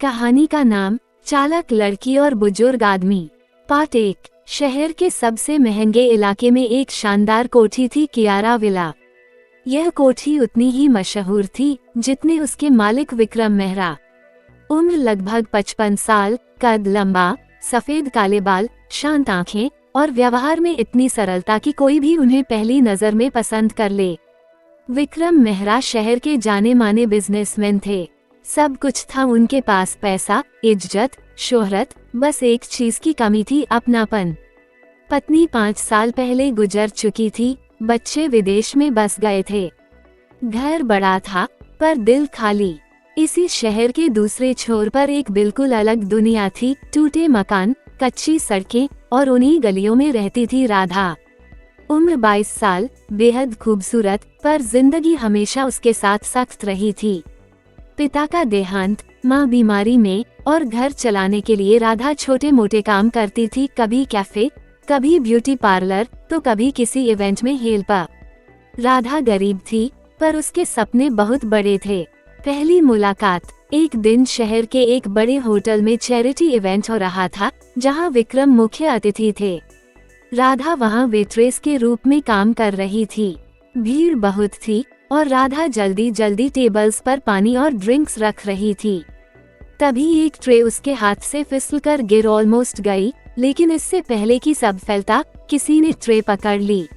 कहानी का नाम चालाक लड़की और बुजुर्ग आदमी। पार्ट 1। शहर के सबसे महंगे इलाके में एक शानदार कोठी थी, कियारा विला। यह कोठी उतनी ही मशहूर थी जितने उसके मालिक विक्रम मेहरा। उम्र लगभग 55 साल, कद लंबा, सफेद काले बाल, शांत आंखें और व्यवहार में इतनी सरलता कि कोई भी उन्हें पहली नजर में पसंद कर ले। विक्रम मेहरा शहर के जाने माने बिजनेसमैन थे। सब कुछ था उनके पास, पैसा, इज्जत, शोहरत, बस एक चीज की कमी थी, अपनापन। पत्नी 5 साल पहले गुजर चुकी थी, बच्चे विदेश में बस गए थे। घर बड़ा था पर दिल खाली। इसी शहर के दूसरे छोर पर एक बिल्कुल अलग दुनिया थी, टूटे मकान, कच्ची सड़कें और उन्हीं गलियों में रहती थी राधा। उम्र 22 साल, बेहद खूबसूरत, पर जिंदगी हमेशा उसके साथ सख्त रही थी। पिता का देहांत, माँ बीमारी में और घर चलाने के लिए राधा छोटे मोटे काम करती थी, कभी कैफे, कभी ब्यूटी पार्लर तो कभी किसी इवेंट में हेल्पर। राधा गरीब थी पर उसके सपने बहुत बड़े थे। पहली मुलाकात एक दिन शहर के एक बड़े होटल में चैरिटी इवेंट हो रहा था, जहां विक्रम मुख्य अतिथि थे। राधा वहां वेट्रेस के रूप में काम कर रही थी। भीड़ बहुत थी और राधा जल्दी जल्दी टेबल्स पर पानी और ड्रिंक्स रख रही थी। तभी एक ट्रे उसके हाथ से फिसलकर गिर ऑलमोस्ट गई, लेकिन इससे पहले कि सब फैलता, किसी ने ट्रे पकड़ ली।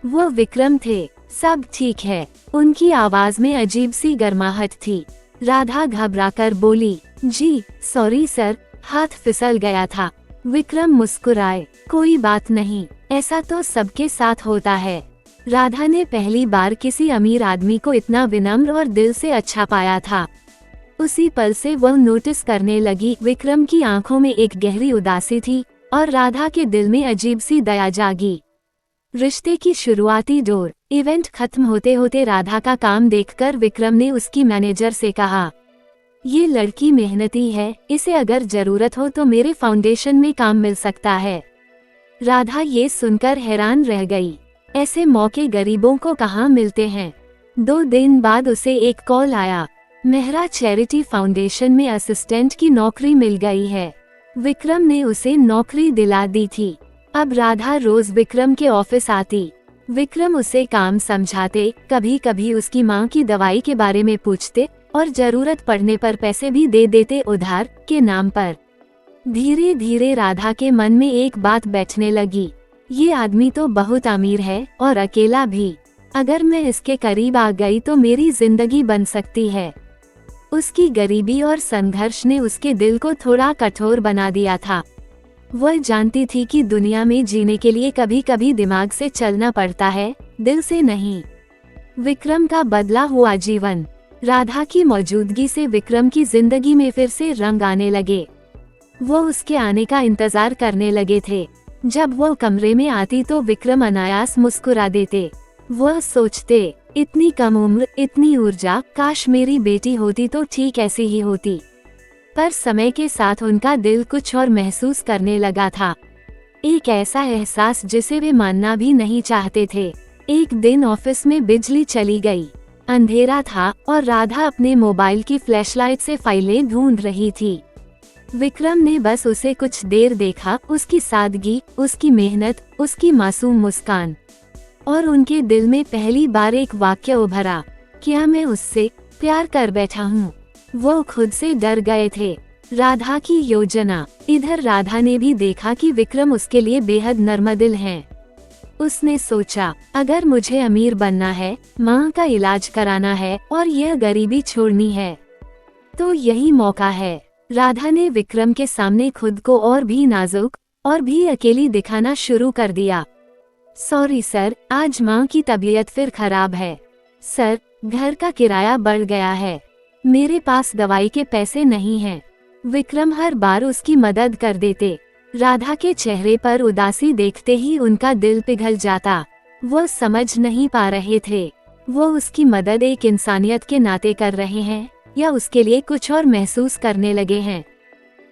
वो विक्रम थे। सब ठीक है? उनकी आवाज में अजीब सी गर्माहट थी। राधा घबराकर बोली, जी सॉरी सर, हाथ फिसल गया था। विक्रम मुस्कुराए, कोई बात नहीं, ऐसा तो सबके साथ होता है। राधा ने पहली बार किसी अमीर आदमी को इतना विनम्र और दिल से अच्छा पाया था। उसी पल से वह नोटिस करने लगी, विक्रम की आंखों में एक गहरी उदासी थी और राधा के दिल में अजीब सी दया जागी। रिश्ते की शुरुआती डोर। इवेंट खत्म होते होते राधा का काम देखकर विक्रम ने उसकी मैनेजर से कहा, ये लड़की मेहनती है, इसे अगर जरूरत हो तो मेरे फाउंडेशन में काम मिल सकता है। राधा ये सुनकर हैरान रह गई। ऐसे मौके गरीबों को कहाँ मिलते हैं। 2 दिन बाद उसे एक कॉल आया, मेहरा चैरिटी फाउंडेशन में असिस्टेंट की नौकरी मिल गई है। विक्रम ने उसे नौकरी दिला दी थी। अब राधा रोज विक्रम के ऑफिस आती। विक्रम उसे काम समझाते, कभी कभी उसकी माँ की दवाई के बारे में पूछते और जरूरत पड़ने पर पैसे भी दे देते उधार के नाम पर। धीरे धीरे राधा के मन में एक बात बैठने लगी, ये आदमी तो बहुत अमीर है और अकेला भी। अगर मैं इसके करीब आ गई तो मेरी जिंदगी बन सकती है। उसकी गरीबी और संघर्ष ने उसके दिल को थोड़ा कठोर बना दिया था। वह जानती थी कि दुनिया में जीने के लिए कभी कभी दिमाग से चलना पड़ता है, दिल से नहीं। विक्रम का बदला हुआ जीवन। राधा की मौजूदगी से विक्रम की जिंदगी में फिर से रंग आने लगे। वो उसके आने का इंतजार करने लगे थे। जब वो कमरे में आती तो विक्रम अनायास मुस्कुरा देते। वह सोचते, इतनी कम उम्र, इतनी ऊर्जा, काश मेरी बेटी होती तो ठीक ऐसी ही होती। पर समय के साथ उनका दिल कुछ और महसूस करने लगा था। एक ऐसा एहसास जिसे वे मानना भी नहीं चाहते थे। एक दिन ऑफिस में बिजली चली गई। अंधेरा था और राधा अपने मोबाइल की फ्लैशलाइट से फाइलें ढूंढ रही थी। विक्रम ने बस उसे कुछ देर देखा, उसकी सादगी, उसकी मेहनत, उसकी मासूम मुस्कान, और उनके दिल में पहली बार एक वाक्य उभरा, क्या मैं उससे प्यार कर बैठा हूँ। वो खुद से डर गए थे। राधा की योजना। इधर राधा ने भी देखा कि विक्रम उसके लिए बेहद नर्मदिल हैं। उसने सोचा, अगर मुझे अमीर बनना है, माँ का इलाज कराना है और यह गरीबी छोड़नी है, तो यही मौका है। राधा ने विक्रम के सामने खुद को और भी नाजुक और भी अकेली दिखाना शुरू कर दिया। सॉरी सर, आज माँ की तबीयत फिर खराब है। सर, घर का किराया बढ़ गया है। मेरे पास दवाई के पैसे नहीं हैं। विक्रम हर बार उसकी मदद कर देते। राधा के चेहरे पर उदासी देखते ही उनका दिल पिघल जाता। वो समझ नहीं पा रहे थे, वो उसकी मदद एक इंसानियत के नाते कर रहे हैं या उसके लिए कुछ और महसूस करने लगे हैं।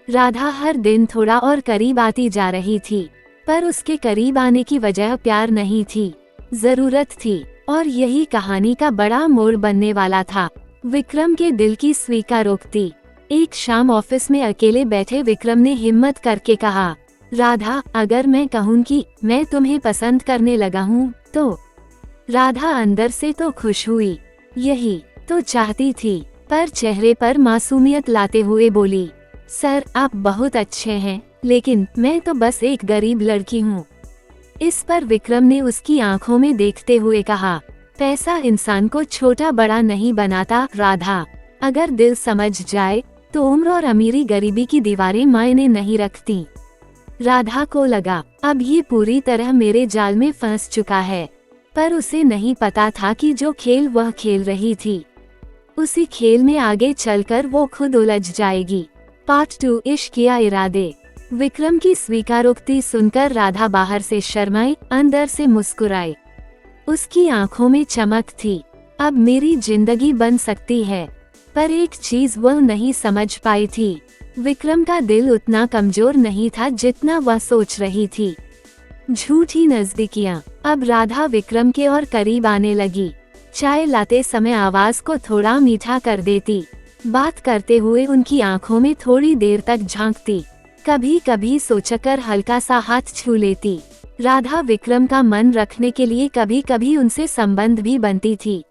राधा हर दिन थोड़ा और करीब आती जा रही थी, पर उसके करीब आने की वजह प्यार नहीं थी, जरूरत थी। और यही कहानी का बड़ा मोड़ बनने वाला था। विक्रम के दिल की स्वीकारोक्ति। एक शाम ऑफिस में अकेले बैठे विक्रम ने हिम्मत करके कहा, राधा, अगर मैं कहूँ कि मैं तुम्हें पसंद करने लगा हूँ तो? राधा अंदर से तो खुश हुई, यही तो चाहती थी, पर चेहरे पर मासूमियत लाते हुए बोली, सर आप बहुत अच्छे हैं, लेकिन मैं तो बस एक गरीब लड़की हूँ। इस पर विक्रम ने उसकी आंखों में देखते हुए कहा, पैसा इंसान को छोटा बड़ा नहीं बनाता राधा, अगर दिल समझ जाए तो उम्र और अमीरी गरीबी की दीवारें मायने नहीं रखती। राधा को लगा अब ये पूरी तरह मेरे जाल में फंस चुका है, पर उसे नहीं पता था कि जो खेल वह खेल रही थी, उसी खेल में आगे चलकर वो खुद उलझ जाएगी। पार्ट 2 इश्क या इरादे। विक्रम की स्वीकारोक्ति सुनकर राधा बाहर से शर्माई, अंदर से मुस्कुराई। उसकी आंखों में चमक थी, अब मेरी जिंदगी बन सकती है। पर एक चीज वह नहीं समझ पाई थी, विक्रम का दिल उतना कमजोर नहीं था जितना वह सोच रही थी। झूठी नजदीकियां। अब राधा विक्रम के और करीब आने लगी। चाय लाते समय आवाज को थोड़ा मीठा कर देती, बात करते हुए उनकी आंखों में थोड़ी देर तक झांकती, कभी कभी सोचकर हल्का सा हाथ छू लेती। राधा विक्रम का मन रखने के लिए कभी कभी उनसे संबंध भी बनती थी।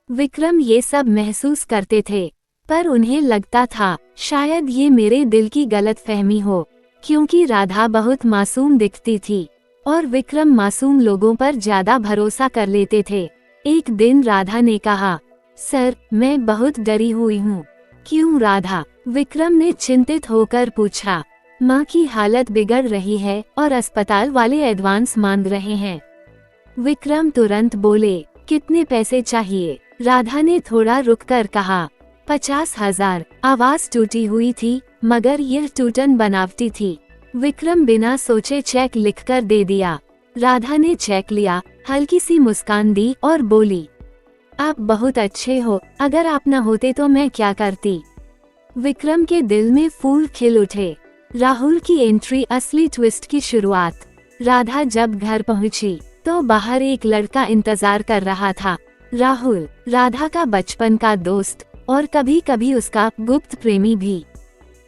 विक्रम ये सब महसूस करते थे, पर उन्हें लगता था शायद ये मेरे दिल की गलतफहमी हो, क्योंकि राधा बहुत मासूम दिखती थी और विक्रम मासूम लोगों पर ज्यादा भरोसा कर लेते थे। एक दिन राधा ने कहा, सर मैं बहुत डरी हुई हूँ। क्यों राधा? विक्रम ने चिंतित होकर पूछा। माँ की हालत बिगड़ रही है और अस्पताल वाले एडवांस मांग रहे हैं। विक्रम तुरंत बोले, कितने पैसे चाहिए? राधा ने थोड़ा रुककर कहा, 50,000। आवाज टूटी हुई थी, मगर यह टूटन बनावटी थी। विक्रम बिना सोचे चेक लिखकर दे दिया। राधा ने चेक लिया, हल्की सी मुस्कान दी और बोली, आप बहुत अच्छे हो, अगर आप न होते तो मैं क्या करती। विक्रम के दिल में फूल खिल उठे। राहुल की एंट्री असली ट्विस्ट की शुरुआत। राधा जब घर पहुंची तो बाहर एक लड़का इंतजार कर रहा था। राहुल राधा का बचपन का दोस्त और कभी कभी उसका गुप्त प्रेमी भी।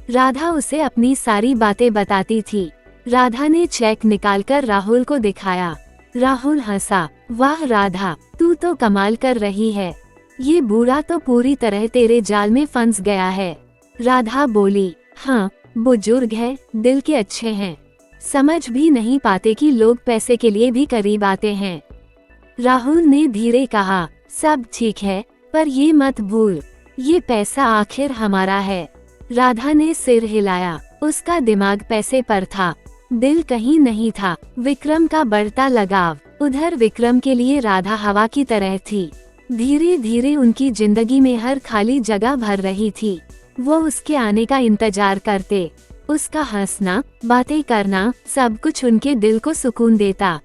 राधा उसे अपनी सारी बातें बताती थी। राधा ने चेक निकालकर राहुल को दिखाया। राहुल हंसा, वाह राधा, तू तो कमाल कर रही है, ये बूढ़ा तो पूरी तरह तेरे जाल में फंस गया है। राधा बोली, हाँ बुजुर्ग है, दिल के अच्छे हैं, समझ भी नहीं पाते कि लोग पैसे के लिए भी करीब आते हैं। राहुल ने धीरे कहा, सब ठीक है, पर ये मत भूल, ये पैसा आखिर हमारा है। राधा ने सिर हिलाया, उसका दिमाग पैसे पर था, दिल कहीं नहीं था। विक्रम का बढ़ता लगाव। उधर विक्रम के लिए राधा हवा की तरह थी। धीरे धीरे उनकी जिंदगी में हर खाली जगह भर रही थी। वो उसके आने का इंतजार करते। उसका हंसना, बातें करना, सब कुछ उनके दिल को सुकून देता।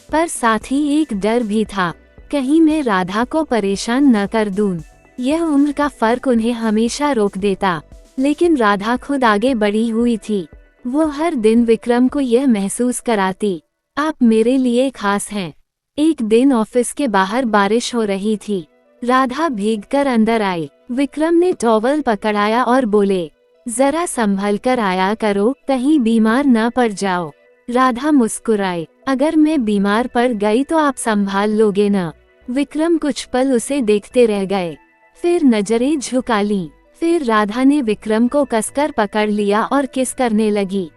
पर साथ ही एक डर भी था, कहीं मैं राधा को परेशान न कर दूं। यह उम्र का फर्क उन्हें हमेशा रोक देता। लेकिन राधा खुद आगे बढ़ी हुई थी। वो हर दिन विक्रम को यह महसूस कराती, आप मेरे लिए खास हैं। एक दिन ऑफिस के बाहर बारिश हो रही थी। राधा भीगकर अंदर आई। विक्रम ने टॉवल पकड़ाया और बोले, जरा संभल कर आया करो, कहीं बीमार न पड़ जाओ। राधा मुस्कुराई, अगर मैं बीमार पड़ गई तो आप संभाल लोगे न? विक्रम कुछ पल उसे देखते रह गए, फिर नजरें झुका लीं। फिर राधा ने विक्रम को कसकर पकड़ लिया और किस करने लगी।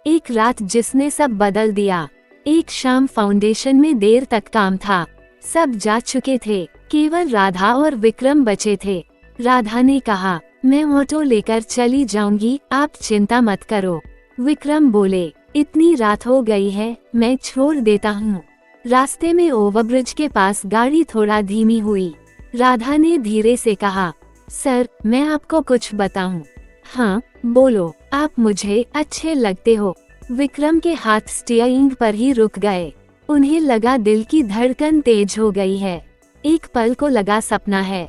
एक रात जिसने सब बदल दिया। एक शाम फाउंडेशन में देर तक काम था, सब जा चुके थे, केवल राधा और विक्रम बचे थे। राधा ने कहा, मैं ऑटो लेकर चली जाऊंगी, आप चिंता मत करो। विक्रम बोले, इतनी रात हो गई है, मैं छोड़ देता हूँ। रास्ते में ओवरब्रिज के पास गाड़ी थोड़ा धीमी हुई। राधा ने धीरे से कहा, सर मैं आपको कुछ बताऊं? हाँ बोलो, आप मुझे अच्छे लगते हो। विक्रम के हाथ स्टीयरिंग पर ही रुक गए। उन्हें लगा दिल की धड़कन तेज हो गई है। एक पल को लगा सपना है।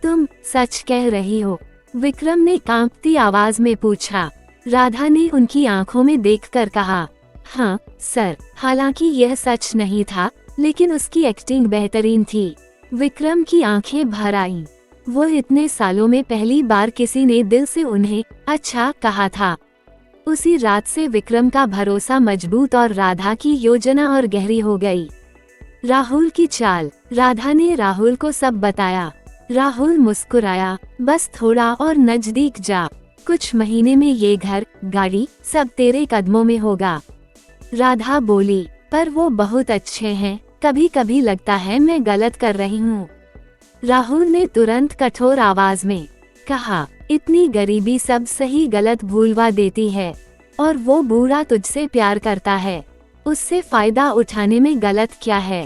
तुम सच कह रही हो? विक्रम ने कांपती आवाज में पूछा। राधा ने उनकी आंखों में देखकर कहा, हाँ सर। हालांकि यह सच नहीं था, लेकिन उसकी एक्टिंग बेहतरीन थी। विक्रम की आंखें भर आईं। वो इतने सालों में पहली बार किसी ने दिल से उन्हें अच्छा कहा था। उसी रात से विक्रम का भरोसा मजबूत और राधा की योजना और गहरी हो गई। राहुल की चाल। राधा ने राहुल को सब बताया। राहुल मुस्कुराया, बस थोड़ा और नजदीक जा, कुछ महीने में ये घर, गाड़ी सब तेरे कदमों में होगा। राधा बोली, पर वो बहुत अच्छे हैं, कभी कभी लगता है मैं गलत कर रही हूँ। राहुल ने तुरंत कठोर आवाज में कहा, इतनी गरीबी सब सही गलत भूलवा देती है, और वो बूढ़ा तुझसे प्यार करता है, उससे फायदा उठाने में गलत क्या है।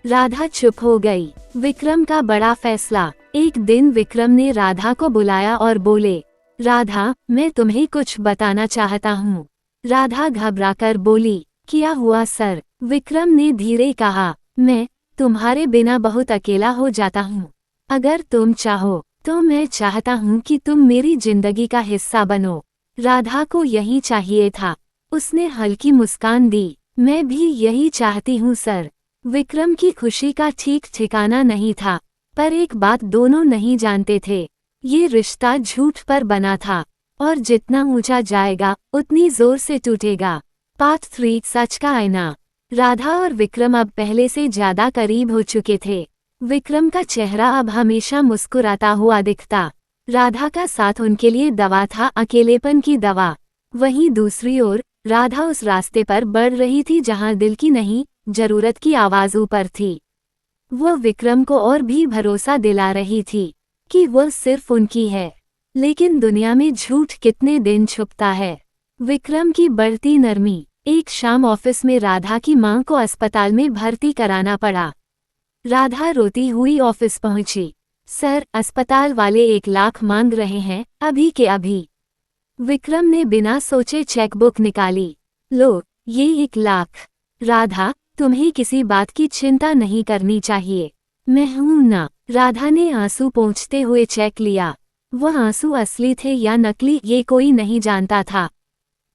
राधा चुप हो गई। विक्रम का बड़ा फैसला। एक दिन विक्रम ने राधा को बुलाया और बोले, राधा, मैं तुम्हें कुछ बताना चाहता हूँ। राधा घबराकर बोली, क्या हुआ सर? विक्रम ने धीरे कहा, मैं तुम्हारे बिना बहुत अकेला हो जाता हूँ। अगर तुम चाहो तो मैं चाहता हूँ कि तुम मेरी जिंदगी का हिस्सा बनो। राधा को यही चाहिए था। उसने हल्की मुस्कान दी, मैं भी यही चाहती हूँ सर। विक्रम की खुशी का ठीक ठिकाना नहीं था, पर एक बात दोनों नहीं जानते थे, ये रिश्ता झूठ पर बना था, और जितना ऊंचा जाएगा उतनी जोर से टूटेगा। पार्ट 3 सच का आईना। राधा और विक्रम अब पहले से ज्यादा करीब हो चुके थे। विक्रम का चेहरा अब हमेशा मुस्कुराता हुआ दिखता। राधा का साथ उनके लिए दवा था, अकेलेपन की दवा। वहीं दूसरी ओर राधा उस रास्ते पर बढ़ रही थी जहां दिल की नहीं, जरूरत की आवाज ऊपर थी। वो विक्रम को और भी भरोसा दिला रही थी कि वो सिर्फ उनकी है। लेकिन दुनिया में झूठ कितने दिन छुपता है। विक्रम की बढ़ती नरमी। एक शाम ऑफिस में राधा की मां को अस्पताल में भर्ती कराना पड़ा। राधा रोती हुई ऑफिस पहुंची। सर, अस्पताल वाले 1 लाख मांग रहे हैं, अभी के अभी। विक्रम ने बिना सोचे चेकबुक निकाली। लो, ये 1 लाख। राधा, तुम्हें किसी बात की चिंता नहीं करनी चाहिए, मैं हूं ना। राधा ने आंसू पोंछते हुए चेक लिया। वह आंसू असली थे या नकली ये कोई नहीं जानता था।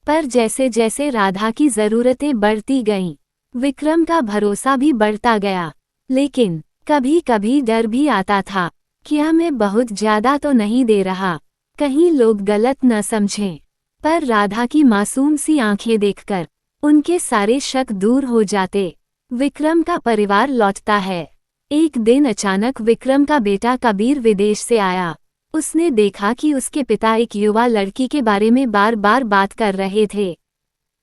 पर जैसे जैसे राधा की जरूरतें बढ़ती गईं, विक्रम का भरोसा भी बढ़ता गया। लेकिन कभी कभी डर भी आता था, क्या मैं बहुत ज्यादा तो नहीं दे रहा, कहीं लोग गलत न समझें। पर राधा की मासूम सी आंखें देखकर उनके सारे शक दूर हो जाते। विक्रम का परिवार लौटता है। एक दिन अचानक विक्रम का बेटा कबीर विदेश से आया। उसने देखा कि उसके पिता एक युवा लड़की के बारे में बार बार बात कर रहे थे।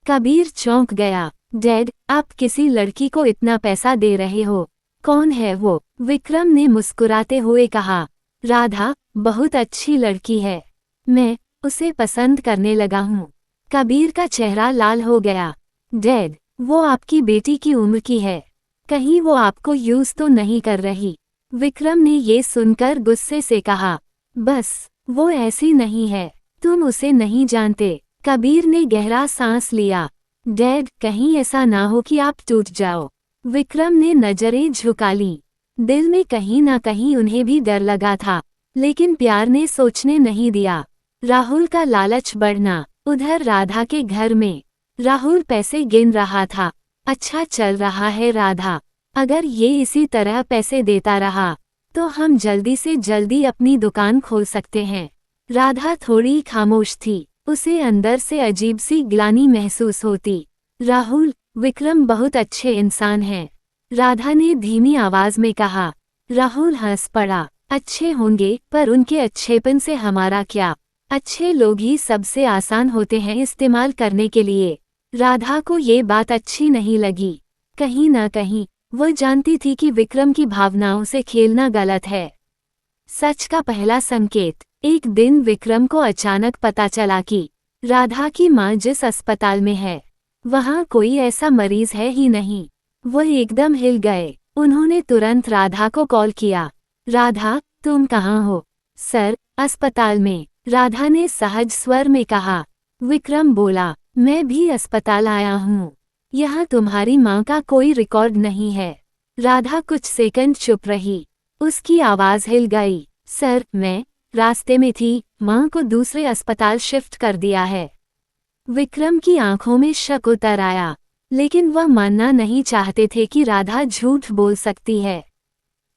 कबीर चौंक गया। डैड, आप किसी लड़की को इतना पैसा दे रहे हो, कौन है वो? विक्रम ने मुस्कुराते हुए कहा, राधा बहुत अच्छी लड़की है, मैं उसे पसंद करने लगा हूँ। कबीर का चेहरा लाल हो गया। डैड, वो आपकी बेटी की उम्र की है, कहीं वो आपको यूज तो नहीं कर रही? विक्रम ने ये सुनकर गुस्से से कहा, बस वो ऐसी नहीं है, तुम उसे नहीं जानते। कबीर ने गहरा सांस लिया। डैड, कहीं ऐसा ना हो कि आप टूट जाओ। विक्रम ने नजरें झुका ली। दिल में कहीं ना कहीं उन्हें भी डर लगा था, लेकिन प्यार ने सोचने नहीं दिया। राहुल का लालच बढ़ना। उधर राधा के घर में राहुल पैसे गिन रहा था। अच्छा चल रहा है राधा, अगर ये इसी तरह पैसे देता रहा तो हम जल्दी से जल्दी अपनी दुकान खोल सकते हैं। राधा थोड़ी खामोश थी, उसे अंदर से अजीब सी ग्लानि महसूस होती। राहुल, विक्रम बहुत अच्छे इंसान हैं, राधा ने धीमी आवाज में कहा। राहुल हंस पड़ा। अच्छे होंगे, पर उनके अच्छेपन से हमारा क्या? अच्छे लोग ही सबसे आसान होते हैं इस्तेमाल करने के लिए। राधा को ये बात अच्छी नहीं लगी। कहीं ना कहीं वो जानती थी कि विक्रम की भावनाओं से खेलना गलत है। सच का पहला संकेत। एक दिन विक्रम को अचानक पता चला कि राधा की मां जिस अस्पताल में है, वहां कोई ऐसा मरीज है ही नहीं। वो एकदम हिल गए। उन्होंने तुरंत राधा को कॉल किया। राधा, तुम कहाँ हो? सर, अस्पताल में, राधा ने सहज स्वर में कहा। विक्रम बोला, मैं भी अस्पताल आया हूँ। यहाँ तुम्हारी माँ का कोई रिकॉर्ड नहीं है। राधा कुछ सेकंड चुप रही। उसकी आवाज हिल गई। सर, मैं रास्ते में थी, माँ को दूसरे अस्पताल शिफ्ट कर दिया है। विक्रम की आंखों में शक उतर आया, लेकिन वह मानना नहीं चाहते थे कि राधा झूठ बोल सकती है।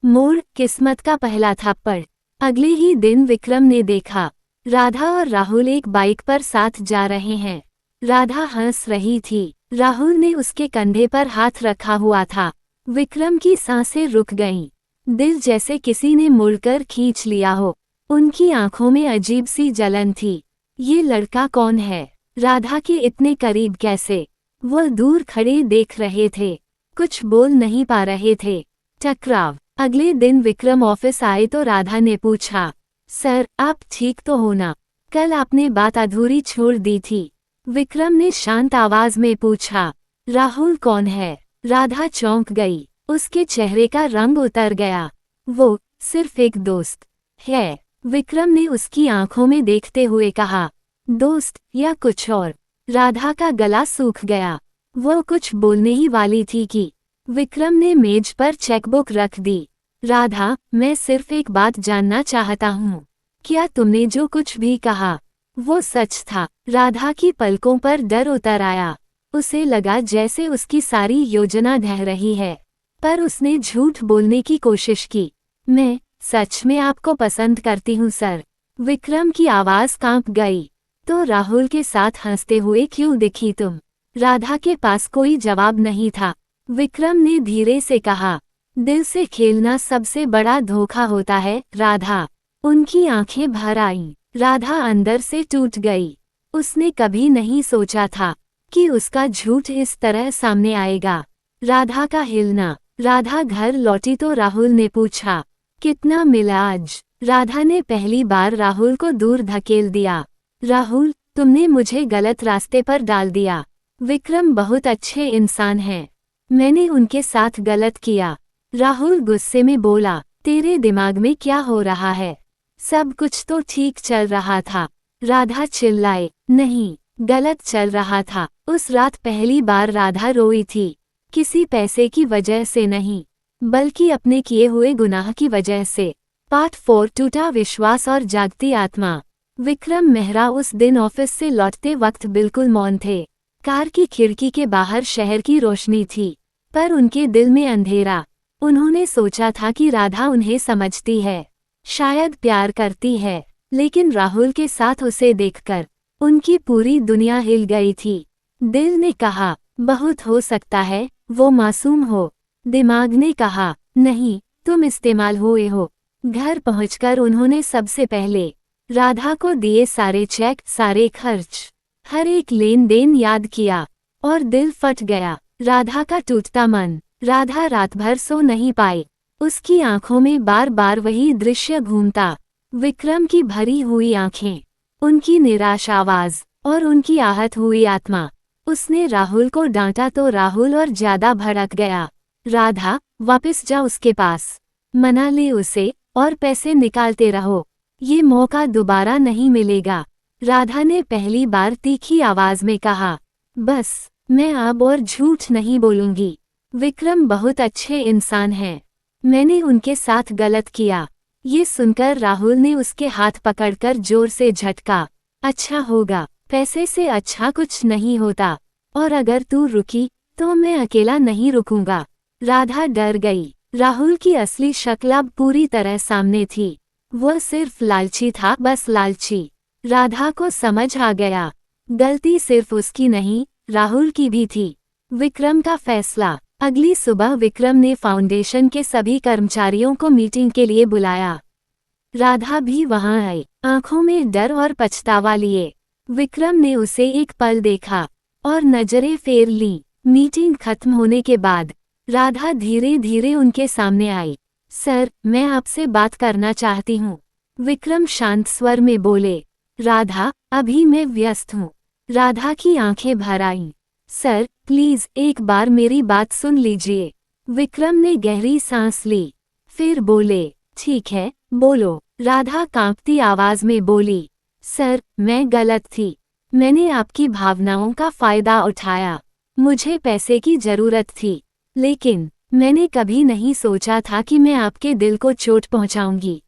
मोड़, किस्मत का पहला थप्पड़। अगले ही दिन विक्रम ने देखा राधा और राहुल एक बाइक पर साथ जा रहे हैं। राधा हंस रही थी। राहुल ने उसके कंधे पर हाथ रखा हुआ था। विक्रम की सांसें रुक गईं। दिल जैसे किसी ने मुड़कर खींच लिया हो। उनकी आंखों में अजीब सी जलन थी। ये लड़का कौन है? राधा के इतने करीब कैसे? वह दूर खड़े देख रहे थे, कुछ बोल नहीं पा रहे थे। टकराव। अगले दिन विक्रम ऑफिस आए तो राधा ने पूछा, सर आप ठीक तो हो ना? कल आपने बात अधूरी छोड़ दी थी। विक्रम ने शांत आवाज में पूछा। राहुल कौन है? राधा चौंक गई। उसके चेहरे का रंग उतर गया। वो सिर्फ एक दोस्त है। विक्रम ने उसकी आंखों में देखते हुए कहा, दोस्त या कुछ और? राधा का गला सूख गया। वो कुछ बोलने ही वाली थी कि विक्रम ने मेज पर चेकबुक रख दी। राधा, मैं सिर्फ एक बात जानना चाहता हूँ, क्या तुमने जो कुछ भी कहा वो सच था? राधा की पलकों पर डर उतर आया। उसे लगा जैसे उसकी सारी योजना ढह रही है, पर उसने झूठ बोलने की कोशिश की। मैं सच में आपको पसंद करती हूँ सर। विक्रम की आवाज कांप गई। तो राहुल के साथ हंसते हुए क्यों दिखी तुम? राधा के पास कोई जवाब नहीं था। विक्रम ने धीरे से कहा, दिल से खेलना सबसे बड़ा धोखा होता है राधा। उनकी आंखें भर आईं। राधा अंदर से टूट गई। उसने कभी नहीं सोचा था कि उसका झूठ इस तरह सामने आएगा। राधा का हिलना। राधा घर लौटी तो राहुल ने पूछा, कितना मिला आज? राधा ने पहली बार राहुल को दूर धकेल दिया। राहुल, तुमने मुझे गलत रास्ते पर डाल दिया। विक्रम बहुत अच्छे इंसान हैं। मैंने उनके साथ गलत किया। राहुल गुस्से में बोला, तेरे दिमाग में क्या हो रहा है? सब कुछ तो ठीक चल रहा था। राधा चिल्लाए, नहीं, गलत चल रहा था। उस रात पहली बार राधा रोई थी। किसी पैसे की वजह से नहीं, बल्कि अपने किए हुए गुनाह की वजह से। पार्ट 4 टूटा विश्वास और जागती आत्मा। विक्रम मेहरा उस दिन ऑफिस से लौटते वक्त बिल्कुल मौन थे। कार की खिड़की के बाहर शहर की रोशनी थी, पर उनके दिल में अंधेरा। उन्होंने सोचा था कि राधा उन्हें समझती है, शायद प्यार करती है, लेकिन राहुल के साथ उसे देखकर उनकी पूरी दुनिया हिल गई थी। दिल ने कहा, बहुत हो सकता है वो मासूम हो। दिमाग ने कहा, नहीं, तुम इस्तेमाल हुए हो। घर पहुंचकर उन्होंने सबसे पहले राधा को दिए सारे चेक, सारे खर्च, हर एक लेन देन याद किया और दिल फट गया। राधा का टूटता मन। राधा रात भर सो नहीं पाई। उसकी आंखों में बार बार वही दृश्य घूमता। विक्रम की भरी हुई आंखें, उनकी निराश आवाज और उनकी आहत हुई आत्मा। उसने राहुल को डांटा तो राहुल और ज्यादा भड़क गया। राधा, वापस जा उसके पास, मना ले उसे और पैसे निकालते रहो। ये मौका दोबारा नहीं मिलेगा। राधा ने पहली बार तीखी आवाज में कहा, बस, मैं अब और झूठ नहीं बोलूंगी। विक्रम बहुत अच्छे इंसान हैं। मैंने उनके साथ गलत किया। ये सुनकर राहुल ने उसके हाथ पकड़कर जोर से झटका। अच्छा होगा, पैसे से अच्छा कुछ नहीं होता, और अगर तू रुकी तो मैं अकेला नहीं रुकूंगा। राधा डर गई। राहुल की असली शक्ल अब पूरी तरह सामने थी। वह सिर्फ लालची था, बस लालची। राधा को समझ आ गया, गलती सिर्फ उसकी नहीं, राहुल की भी थी। विक्रम का फैसला। अगली सुबह विक्रम ने फाउंडेशन के सभी कर्मचारियों को मीटिंग के लिए बुलाया। राधा भी वहां आई, आंखों में डर और पछतावा लिए। विक्रम ने उसे एक पल देखा और नजरें फेर लीं। मीटिंग खत्म होने के बाद राधा धीरे धीरे उनके सामने आई। सर, मैं आपसे बात करना चाहती हूँ। विक्रम शांत स्वर में बोले। राधा, अभी मैं व्यस्त हूँ। राधा की आंखें भर आईं। सर, प्लीज एक बार मेरी बात सुन लीजिए। विक्रम ने गहरी सांस ली, फिर बोले, ठीक है, बोलो। राधा कांपती आवाज में बोली, सर, मैं गलत थी। मैंने आपकी भावनाओं का फायदा उठाया। मुझे पैसे की जरूरत थी, लेकिन मैंने कभी नहीं सोचा था कि मैं आपके दिल को चोट पहुंचाऊंगी।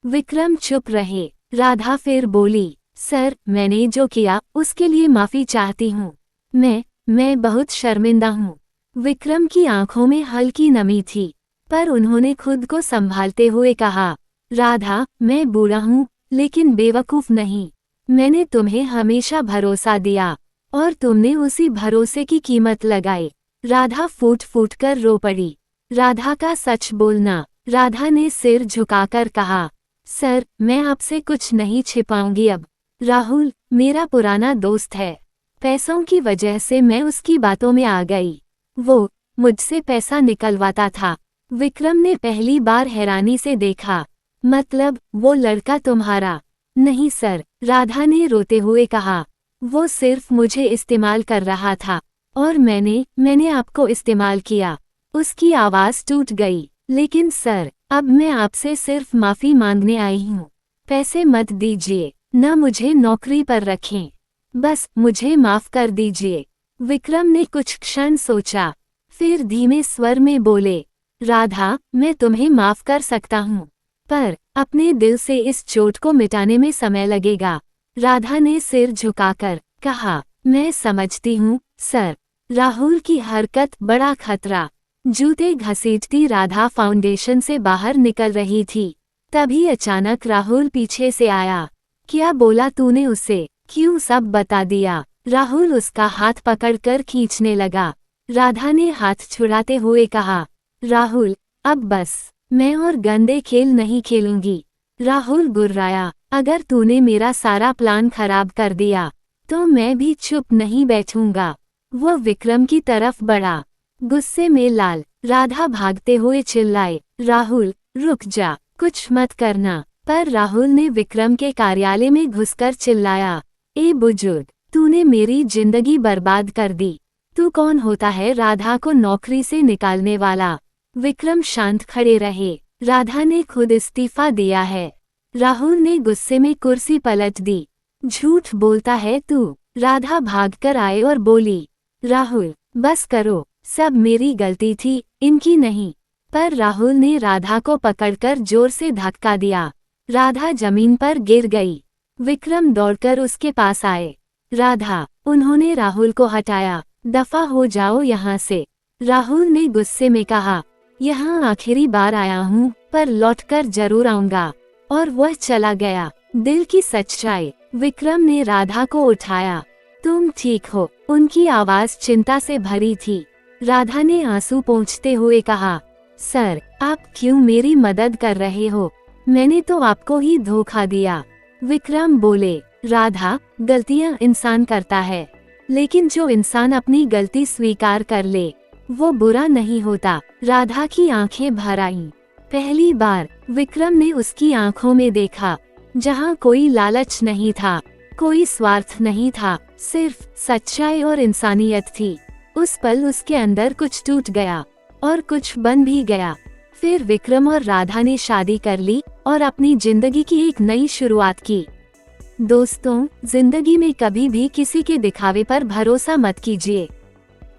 विक्रम चुप रहे। राधा फिर बोली, सर, मैंने जो किया उसके लिए माफी चाहती हूँ। मैं बहुत शर्मिंदा हूँ। विक्रम की आंखों में हल्की नमी थी, पर उन्होंने खुद को संभालते हुए कहा, राधा, मैं बूढ़ा हूँ लेकिन बेवकूफ नहीं। मैंने तुम्हें हमेशा भरोसा दिया और तुमने उसी भरोसे की कीमत लगाई। राधा फूट फूट कर रो पड़ी। राधा का सच बोलना। राधा ने सिर झुकाकर कहा, सर, मैं आपसे कुछ नहीं छिपाऊंगी अब। राहुल मेरा पुराना दोस्त है। पैसों की वजह से मैं उसकी बातों में आ गई। वो मुझसे पैसा निकलवाता था। विक्रम ने पहली बार हैरानी से देखा। मतलब वो लड़का तुम्हारा? नहीं सर, राधा ने रोते हुए कहा। वो सिर्फ मुझे इस्तेमाल कर रहा था और मैंने आपको इस्तेमाल किया। उसकी आवाज़ टूट गई। लेकिन सर, अब मैं आपसे सिर्फ माफ़ी मांगने आई हूँ। पैसे मत दीजिए, न मुझे नौकरी पर रखें। बस मुझे माफ़ कर दीजिए। विक्रम ने कुछ क्षण सोचा, फिर धीमे स्वर में बोले, राधा, मैं तुम्हें माफ़ कर सकता हूँ, पर अपने दिल से इस चोट को मिटाने में समय लगेगा। राधा ने सिर झुकाकर कहा, मैं समझती हूँ सर। राहुल की हरकत बड़ा खतरा। जूते घसीटती राधा फाउंडेशन से बाहर निकल रही थी। तभी अचानक राहुल पीछे से आया। क्या बोला तूने उसे? क्यों सब बता दिया? राहुल उसका हाथ पकड़कर खींचने लगा। राधा ने हाथ छुड़ाते हुए कहा, राहुल, अब बस, मैं और गंदे खेल नहीं खेलूंगी। राहुल गुर्राया, अगर तूने मेरा सारा प्लान खराब कर दिया तो मैं भी चुप नहीं बैठूंगा। वो विक्रम की तरफ बढ़ा, गुस्से में लाल। राधा भागते हुए चिल्लाए, राहुल रुक जा, कुछ मत करना। पर राहुल ने विक्रम के कार्यालय में घुसकर चिल्लाया, ए बुजुर्ग, तूने मेरी जिंदगी बर्बाद कर दी। तू कौन होता है राधा को नौकरी से निकालने वाला? विक्रम शांत खड़े रहे। राधा ने खुद इस्तीफा दिया है। राहुल ने गुस्से में कुर्सी पलट दी। झूठ बोलता है तू। राधा भागकर आए और बोली, राहुल बस करो, सब मेरी गलती थी, इनकी नहीं। पर राहुल ने राधा को पकड़कर जोर से धक्का दिया। राधा जमीन पर गिर गई। विक्रम दौड़कर उसके पास आए। राधा, उन्होंने राहुल को हटाया। दफा हो जाओ यहाँ से। राहुल ने गुस्से में कहा, यहाँ आखिरी बार आया हूँ, पर लौटकर जरूर आऊंगा। और वह चला गया। दिल की सच्चाई। विक्रम ने राधा को उठाया। तुम ठीक हो? उनकी आवाज चिंता से भरी थी। राधा ने आंसू पोंछते हुए कहा, सर, आप क्यों मेरी मदद कर रहे हो? मैंने तो आपको ही धोखा दिया। विक्रम बोले, राधा, गलतियां इंसान करता है, लेकिन जो इंसान अपनी गलती स्वीकार कर ले वो बुरा नहीं होता। राधा की आंखें भर आईं। पहली बार विक्रम ने उसकी आंखों में देखा, जहां कोई लालच नहीं था, कोई स्वार्थ नहीं था, सिर्फ सच्चाई और इंसानियत थी। उस पल उसके अंदर कुछ टूट गया और कुछ बन भी गया। फिर विक्रम और राधा ने शादी कर ली और अपनी जिंदगी की एक नई शुरुआत की। दोस्तों, जिंदगी में कभी भी किसी के दिखावे पर भरोसा मत कीजिए।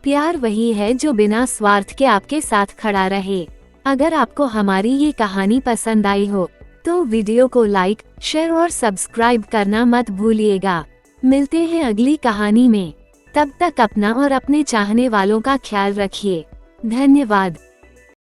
प्यार वही है जो बिना स्वार्थ के आपके साथ खड़ा रहे। अगर आपको हमारी ये कहानी पसंद आई हो तो वीडियो को लाइक, शेयर और सब्सक्राइब करना मत भूलिएगा। मिलते हैं अगली कहानी में। तब तक अपना और अपने चाहने वालों का ख्याल रखिए। धन्यवाद।